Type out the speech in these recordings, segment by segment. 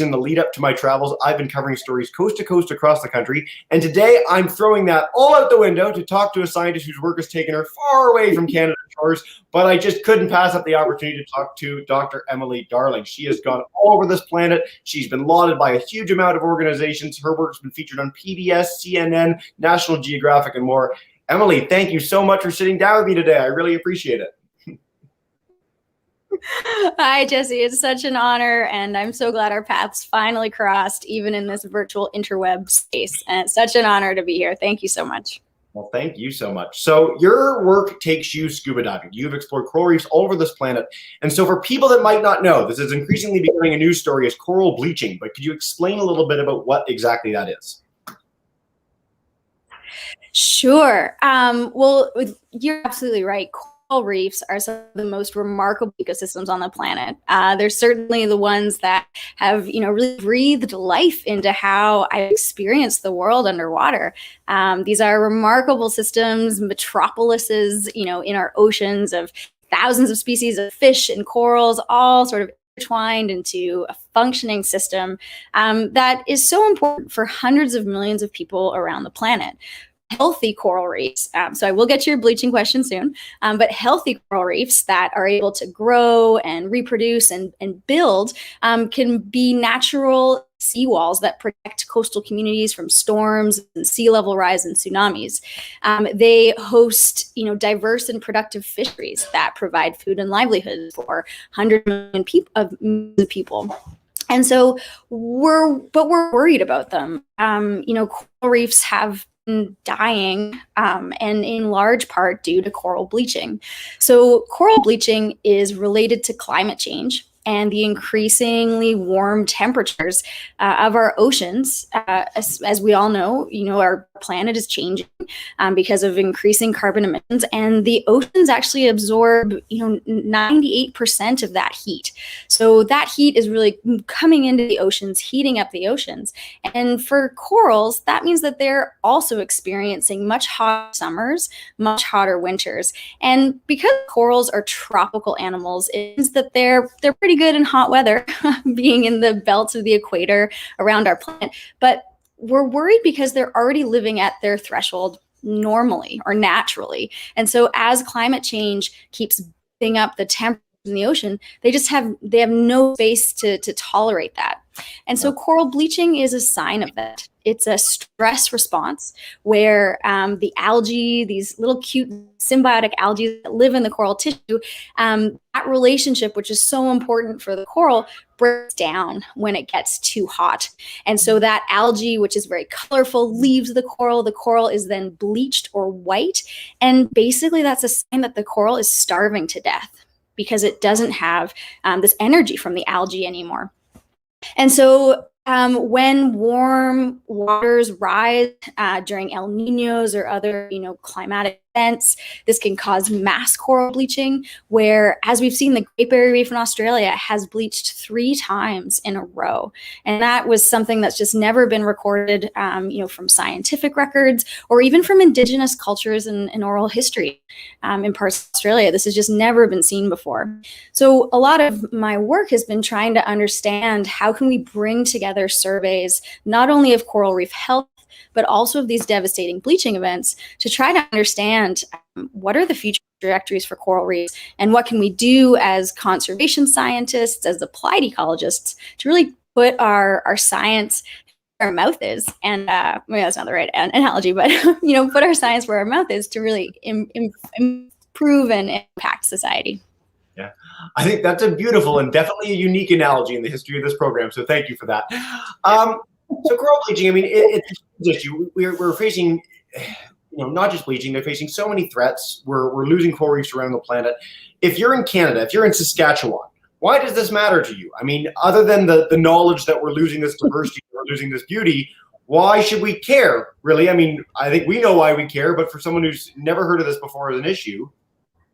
in the lead up to my travels, I've been covering stories coast to coast across the country. And today I'm throwing that all out the window to talk to a scientist whose work has taken her far away from Canada's shores. But I just couldn't pass up the opportunity to talk to Dr. Emily Darling. She has gone all over this planet. She's been lauded by a huge amount of organizations. Her work's been featured on PBS, CNN, National Geographic, and more. Emily, thank you so much for sitting down with me today. I really appreciate it. Hi, Jesse. It's such an honor, and I'm so glad our paths finally crossed, even in this virtual interweb space. And it's such an honor to be here. Thank you so much. Well, thank you so much. So your work takes you scuba diving. You've explored coral reefs all over this planet. And so for people that might not know, this is increasingly becoming a news story as coral bleaching. But could you explain a little bit about what exactly that is? Sure. Well, you're absolutely right. Coral reefs are some of the most remarkable ecosystems on the planet. They're certainly the ones that have, really breathed life into how I experience the world underwater. These are remarkable systems, metropolises, in our oceans of thousands of species of fish and corals, all sort of intertwined into a functioning system that is so important for hundreds of millions of people around the planet. Healthy coral reefs. So I will get to your bleaching question soon, but healthy coral reefs that are able to grow and reproduce and build can be natural seawalls that protect coastal communities from storms and sea level rise and tsunamis. They host, diverse and productive fisheries that provide food and livelihood for hundreds of millions of people. And so we're worried about them. Coral reefs have dying, and in large part due to coral bleaching. So coral bleaching is related to climate change and the increasingly warm temperatures of our oceans. As we all know, our planet is changing because of increasing carbon emissions, and the oceans actually absorb, 98% of that heat. So that heat is really coming into the oceans, heating up the oceans. And for corals, that means that they're also experiencing much hotter summers, much hotter winters. And because corals are tropical animals, it means that they're pretty good in hot weather, being in the belt of the equator around our planet. But we're worried because they're already living at their threshold normally or naturally. And so as climate change keeps building up the temperature in the ocean, they have no space to tolerate that. And so coral bleaching is a sign of that. It's a stress response where the algae, these little cute symbiotic algae that live in the coral tissue, that relationship, which is so important for the coral, breaks down when it gets too hot. And so that algae, which is very colorful, leaves the coral. The coral is then bleached or white. And basically that's a sign that the coral is starving to death because it doesn't have this energy from the algae anymore. And so when warm waters rise during El Niños or other, climatic events, this can cause mass coral bleaching, where, as we've seen, the Great Barrier Reef in Australia has bleached 3 times in a row. And that was something that's just never been recorded, from scientific records or even from indigenous cultures and oral history in parts of Australia. This has just never been seen before. So a lot of my work has been trying to understand how can we bring together surveys, not only of coral reef health, but also of these devastating bleaching events, to try to understand what are the future trajectories for coral reefs and what can we do as conservation scientists, as applied ecologists, to really put our science where our mouth is. And maybe that's not the right analogy, but put our science where our mouth is to really improve and impact society. Yeah, I think that's a beautiful and definitely a unique analogy in the history of this program. So thank you for that. So coral bleaching, it's an issue. We're facing, not just bleaching, they're facing so many threats. We're losing coral reefs around the planet. If you're in Canada, if you're in Saskatchewan, why does this matter to you? Other than the knowledge that we're losing this diversity, we're losing this beauty, why should we care, really? I think we know why we care, but for someone who's never heard of this before as an issue,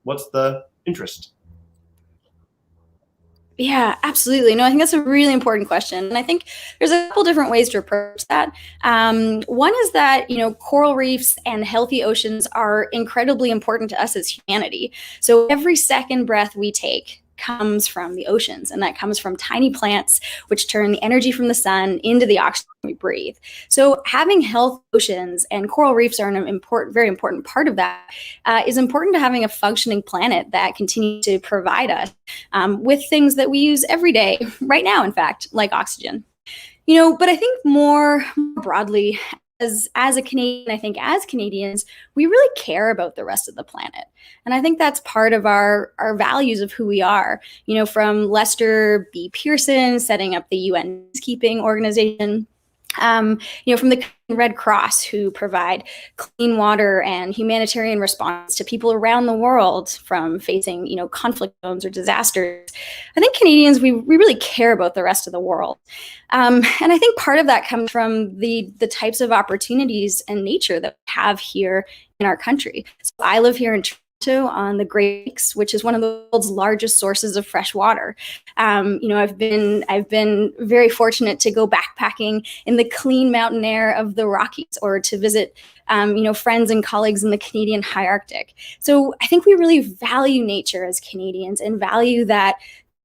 what's the interest? Yeah, absolutely. No, I think that's a really important question. And I think there's a couple different ways to approach that. One is that, coral reefs and healthy oceans are incredibly important to us as humanity. So every second breath we take comes from the oceans, and that comes from tiny plants, which turn the energy from the sun into the oxygen we breathe. So having healthy oceans and coral reefs are an very important part of that. Is important to having a functioning planet that continues to provide us with things that we use every day, right now, in fact, like oxygen. But I think more broadly, as a Canadian, I think as Canadians, we really care about the rest of the planet. And I think that's part of our values of who we are. From Lester B. Pearson setting up the UN peacekeeping organization, from the Red Cross, who provide clean water and humanitarian response to people around the world from facing, conflict zones or disasters. I think Canadians, we really care about the rest of the world. And I think part of that comes from the types of opportunities and nature that we have here in our country. So I live here in on the Great Lakes, which is one of the world's largest sources of fresh water. I've been very fortunate to go backpacking in the clean mountain air of the Rockies, or to visit, friends and colleagues in the Canadian high Arctic. So I think we really value nature as Canadians and value that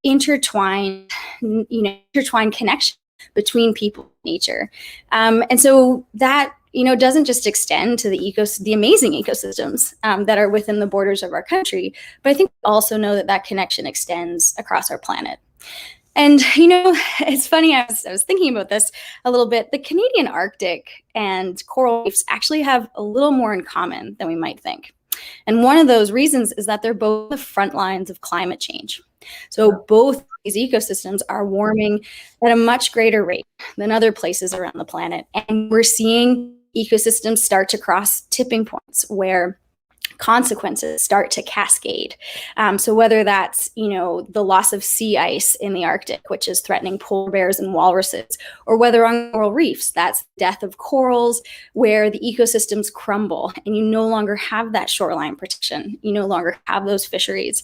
intertwined connection between people and nature. And so that doesn't just extend to the amazing ecosystems that are within the borders of our country, but I think we also know that connection extends across our planet. And, it's funny, I was thinking about this a little bit. The Canadian Arctic and coral reefs actually have a little more in common than we might think. And one of those reasons is that they're both the front lines of climate change. So both these ecosystems are warming at a much greater rate than other places around the planet. And we're seeing ecosystems start to cross tipping points where consequences start to cascade. So whether that's, the loss of sea ice in the Arctic, which is threatening polar bears and walruses, or whether on coral reefs, that's death of corals, where the ecosystems crumble and you no longer have that shoreline protection. You no longer have those fisheries.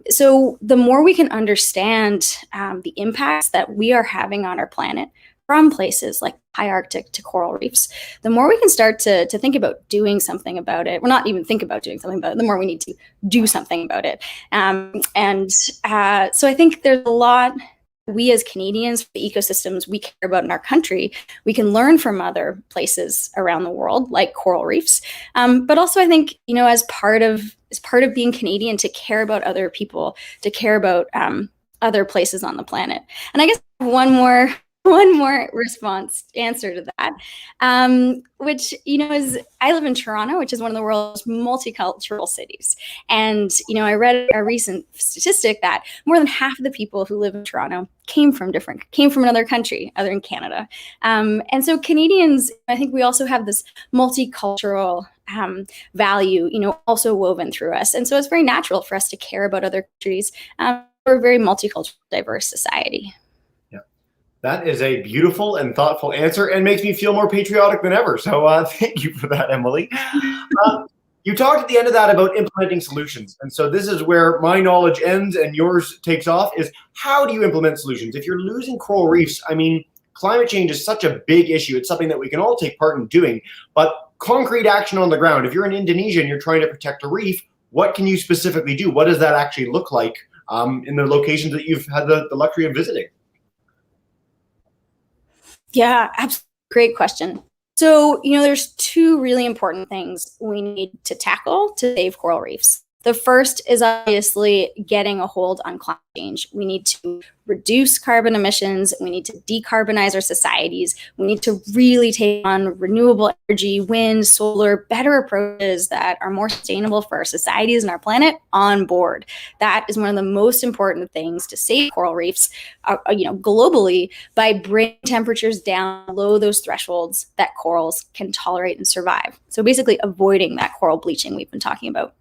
So the more we can understand the impacts that we are having on our planet from places like high Arctic to coral reefs, the more we can start to think about doing something about it. Well, not even think about doing something about it, the more we need to do something about it. So I think there's a lot we as Canadians, the ecosystems we care about in our country, we can learn from other places around the world, like coral reefs. But also I think, as part of being Canadian, to care about other people, to care about other places on the planet. And I guess one more answer to that, which, is I live in Toronto, which is one of the world's multicultural cities. And, I read a recent statistic that more than half of the people who live in Toronto came from another country other than Canada. And so Canadians, I think we also have this multicultural value, also woven through us. And so it's very natural for us to care about other countries. We're a very multicultural, diverse society. That is a beautiful and thoughtful answer and makes me feel more patriotic than ever. So thank you for that, Emily. You talked at the end of that about implementing solutions. And so this is where my knowledge ends and yours takes off, is how do you implement solutions? If you're losing coral reefs, climate change is such a big issue. It's something that we can all take part in doing, but concrete action on the ground. If you're in Indonesia and you're trying to protect a reef, what can you specifically do? What does that actually look like in the locations that you've had the luxury of visiting? Yeah, absolutely. Great question. So, there's two really important things we need to tackle to save coral reefs. The first is obviously getting a hold on climate change. We need to reduce carbon emissions. We need to decarbonize our societies. We need to really take on renewable energy, wind, solar, better approaches that are more sustainable for our societies and our planet on board. That is one of the most important things to save coral reefs, globally, by bringing temperatures down below those thresholds that corals can tolerate and survive. So basically avoiding that coral bleaching we've been talking about.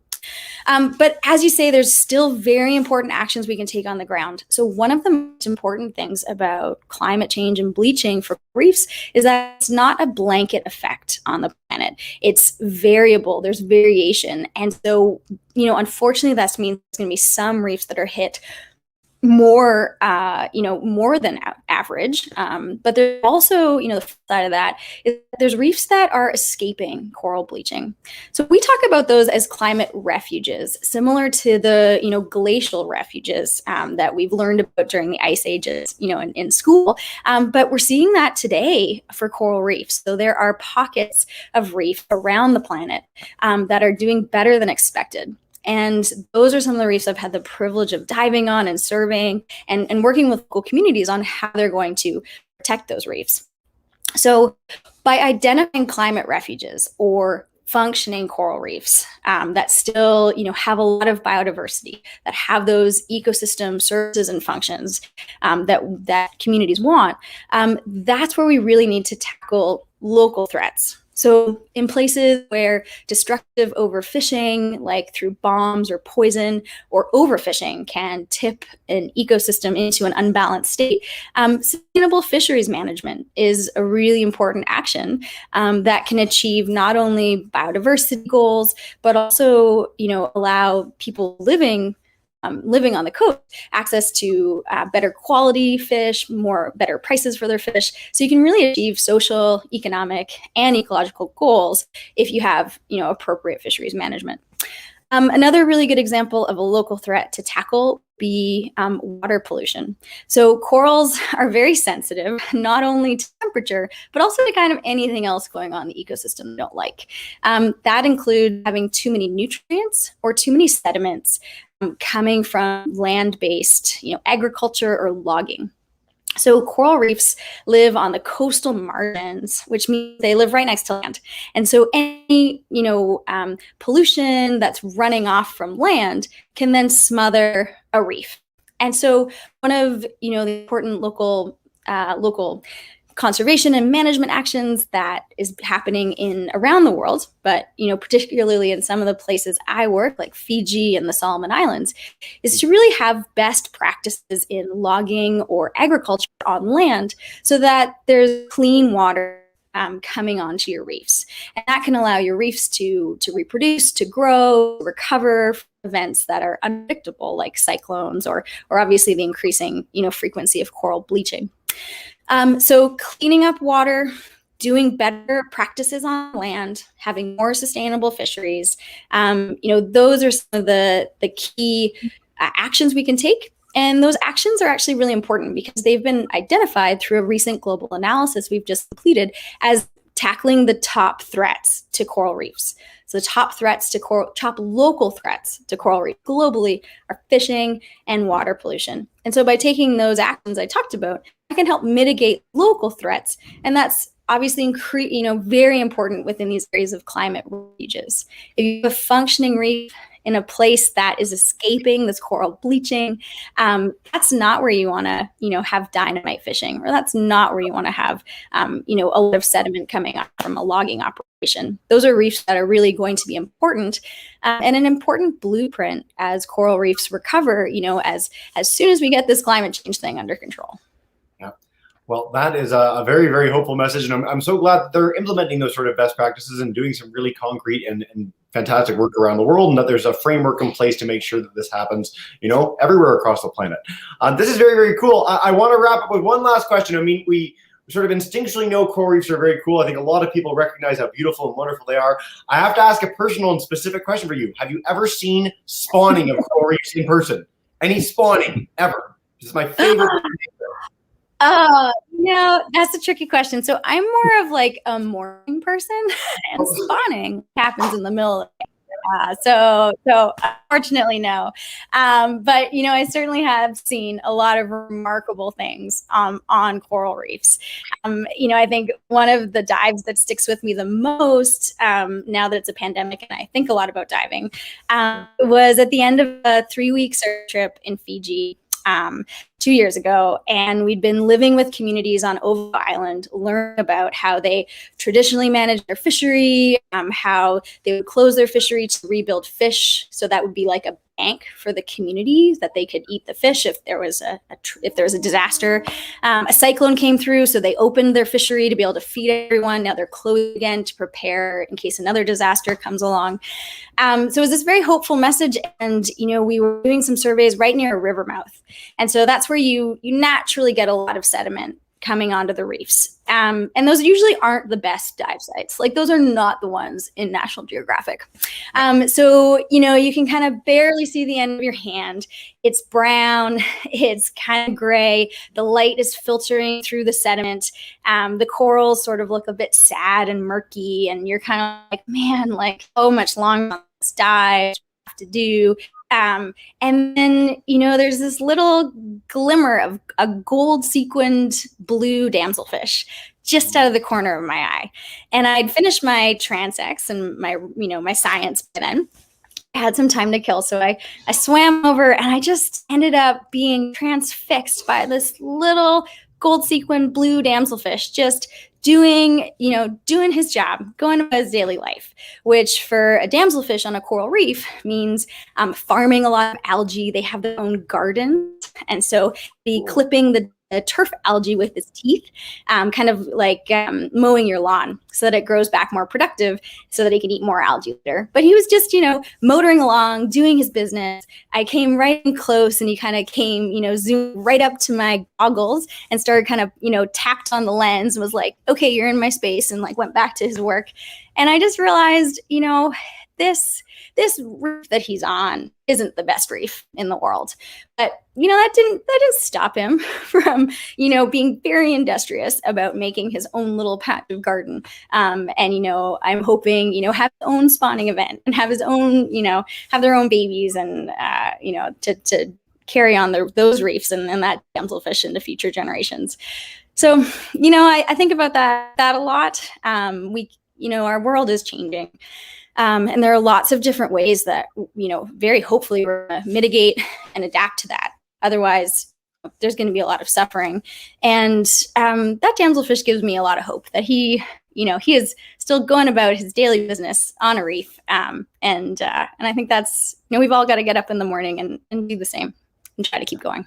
But as you say, there's still very important actions we can take on the ground. So one of the most important things about climate change and bleaching for reefs is that it's not a blanket effect on the planet. It's variable. There's variation. And so, unfortunately, that means there's going to be some reefs that are hit more, more than average. But there's also, the flip side of that is that there's reefs that are escaping coral bleaching. So we talk about those as climate refuges, similar to the, glacial refuges that we've learned about during the ice ages, in school. But we're seeing that today for coral reefs. So there are pockets of reef around the planet that are doing better than expected. And those are some of the reefs I've had the privilege of diving on and surveying and working with local communities on how they're going to protect those reefs. So by identifying climate refuges or functioning coral reefs that still, have a lot of biodiversity, that have those ecosystem services and functions that communities want, that's where we really need to tackle local threats. So in places where destructive overfishing, like through bombs or poison or overfishing, can tip an ecosystem into an unbalanced state, sustainable fisheries management is a really important action that can achieve not only biodiversity goals, but also, allow people living on the coast access to better quality fish, better prices for their fish. So you can really achieve social, economic, and ecological goals if you have, appropriate fisheries management. Another really good example of a local threat to tackle be water pollution. So corals are very sensitive, not only to temperature, but also to kind of anything else going on in the ecosystem they don't like. That includes having too many nutrients or too many sediments coming from land-based, agriculture or logging. So coral reefs live on the coastal margins, which means they live right next to land. And so any, pollution that's running off from land can then smother a reef. And so one of, the important local conservation and management actions that is happening around the world, but particularly in some of the places I work, like Fiji and the Solomon Islands, is to really have best practices in logging or agriculture on land so that there's clean water coming onto your reefs. And that can allow your reefs to reproduce, to grow, recover from events that are unpredictable, like cyclones or obviously the increasing frequency of coral bleaching. So cleaning up water, doing better practices on land, having more sustainable fisheries, those are some of the key actions we can take. And those actions are actually really important because they've been identified through a recent global analysis we've just completed as tackling the top threats to coral reefs. So the top local threats to coral reefs globally are fishing and water pollution. And so by taking those actions I talked about, I can help mitigate local threats. And that's obviously very important within these areas of climate refuges. If you have a functioning reef in a place that is escaping this coral bleaching, that's not where you want to, have dynamite fishing, or that's not where you want to have, a lot of sediment coming up from a logging operation. Those are reefs that are really going to be important and an important blueprint as coral reefs recover, as soon as we get this climate change thing under control. Well, that is a very, very hopeful message. And I'm so glad that they're implementing those sort of best practices and doing some really concrete and fantastic work around the world, and that there's a framework in place to make sure that this happens, everywhere across the planet. This is very, very cool. I want to wrap up with one last question. I mean, we sort of instinctually know coral reefs are very cool. I think a lot of people recognize how beautiful and wonderful they are. I have to ask a personal and specific question for you. Have you ever seen spawning of coral reefs in person? Any spawning ever? This is my favorite. That's a tricky question. So I'm more of like a morning person, and spawning happens in the middle of the day. So unfortunately, no. But I certainly have seen a lot of remarkable things on coral reefs. I think one of the dives that sticks with me the most now that it's a pandemic and I think a lot about diving was at the end of a 3-week surf trip in Fiji. 2 years ago, and we'd been living with communities on Oval Island, learning about how they traditionally manage their fishery, how they would close their fishery to rebuild fish. So that would be like a bank for the community, that they could eat the fish if there was a disaster. A cyclone came through, so they opened their fishery to be able to feed everyone. Now they're closed again to prepare in case another disaster comes along. So it was this very hopeful message, and we were doing some surveys right near a river mouth, and so that's where you naturally get a lot of sediment coming onto the reefs. And those usually aren't the best dive sites. Like, those are not the ones in National Geographic. So, you can kind of barely see the end of your hand. It's brown, it's kind of gray. The light is filtering through the sediment. The corals sort of look a bit sad and murky, and you're kind of like, man, like, how much longer on this dive have to do? And then, there's this little glimmer of a gold sequined blue damselfish just out of the corner of my eye. And I'd finished my transects and my science by then. I had some time to kill. So I swam over, and I just ended up being transfixed by this little gold sequin blue damselfish, just doing his job, going about his daily life, which for a damselfish on a coral reef means farming a lot of algae. They have their own gardens. And so be clipping the turf algae with his teeth, kind of like mowing your lawn so that it grows back more productive so that he can eat more algae later. But he was just, motoring along, doing his business. I came right in close, and he kind of came, zoomed right up to my goggles and started kind of, tapped on the lens and was like, okay, you're in my space, and like went back to his work. And I just realized, this reef that he's on isn't the best reef in the world. But that didn't stop him from being very industrious about making his own little patch of garden. And I'm hoping have his own spawning event and have his own have their own babies, and to carry on those reefs and that damselfish into future generations. So I think about that a lot. Our world is changing. And there are lots of different ways that, very hopefully we're going to mitigate and adapt to that. Otherwise, there's going to be a lot of suffering. And that damselfish gives me a lot of hope that he is still going about his daily business on a reef. And I think that's, we've all got to get up in the morning and do the same and try to keep going.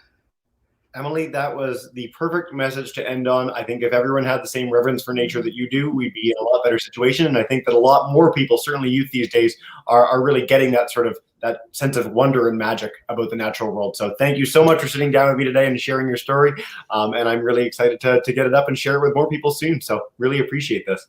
Emily, that was the perfect message to end on. I think if everyone had the same reverence for nature that you do, we'd be in a lot better situation. And I think that a lot more people, certainly youth these days, are really getting that sort of that sense of wonder and magic about the natural world. So thank you so much for sitting down with me today and sharing your story. And I'm really excited to get it up and share it with more people soon. So really appreciate this.